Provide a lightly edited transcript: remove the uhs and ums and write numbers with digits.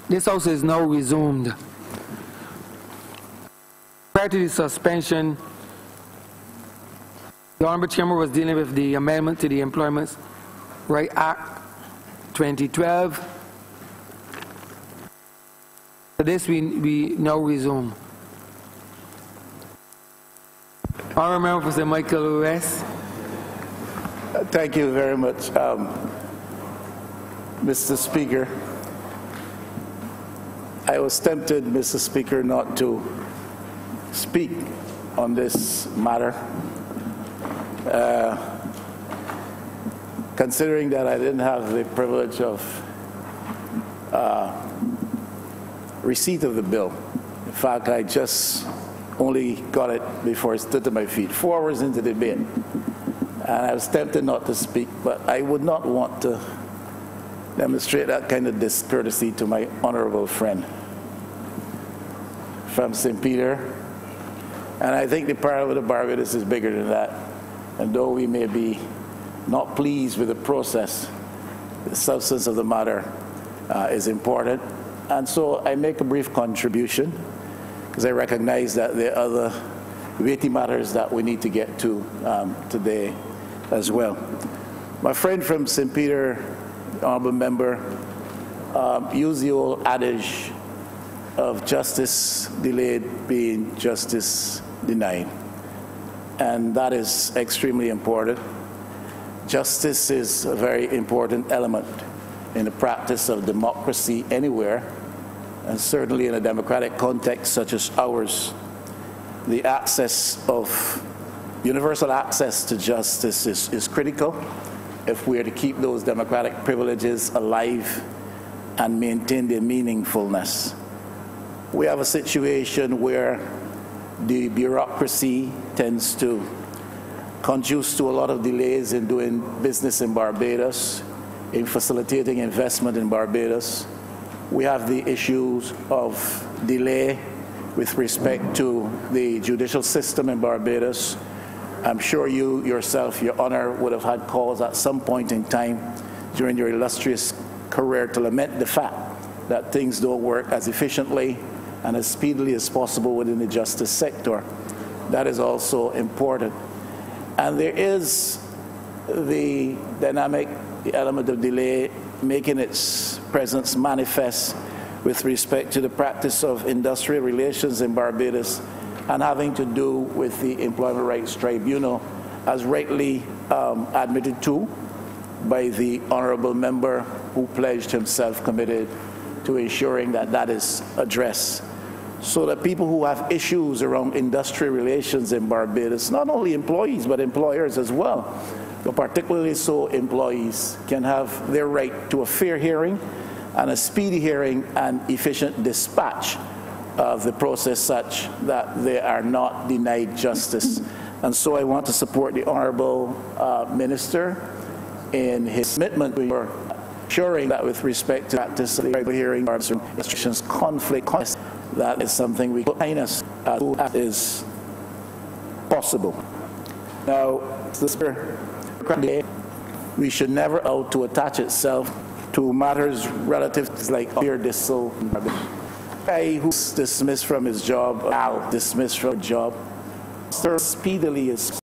This House is now resumed. Prior to the suspension, the Honourable Chamber was dealing with the amendment to the Employment Right Act 2012. For this, we now resume. Honourable Member for St. Michael West. Thank you very much, Mr. Speaker. I was tempted, Mr. Speaker, not to speak on this matter, considering that I didn't have the privilege of receipt of the bill. In fact, I just only got it before I stood to my feet, 4 hours into the debate. And I was tempted not to speak, but I would not want to demonstrate that kind of discourtesy to my honourable friend from St. Peter. And I think the Parliament of Barbados is bigger than that. And though we may be not pleased with the process, the substance of the matter is important. And so I make a brief contribution, because I recognize that there are other weighty matters that we need to get to today as well. My friend from St. Peter, the honourable member, used the old adage of justice delayed being justice denied. And that is extremely important. Justice is a very important element in the practice of democracy anywhere, and certainly in a democratic context such as ours. The universal access to justice is critical if we are to keep those democratic privileges alive and maintain their meaningfulness. We have a situation where the bureaucracy tends to conduce to a lot of delays in doing business in Barbados, in facilitating investment in Barbados. We have the issues of delay with respect to the judicial system in Barbados. I'm sure you yourself, Your Honour, would have had cause at some point in time during your illustrious career to lament the fact that things don't work as efficiently and as speedily as possible within the justice sector. That is also important. And there is the dynamic, the element of delay making its presence manifest with respect to the practice of industrial relations in Barbados and having to do with the Employment Rights Tribunal, as rightly admitted to by the honourable member who pledged himself committed to ensuring that that is addressed. So that people who have issues around industrial relations in Barbados, not only employees but employers as well, but particularly so employees, can have their right to a fair hearing and a speedy hearing and efficient dispatch of the process such that they are not denied justice. And so I want to support the Honourable Minister in his commitment to ensuring that with respect to practice of the hearing administration's conflict, that is something we can as is possible. Now, we should never out to attach itself to matters relative to like fear dismissal. Guy who's dismissed from his job, dismissed from a job, speedily is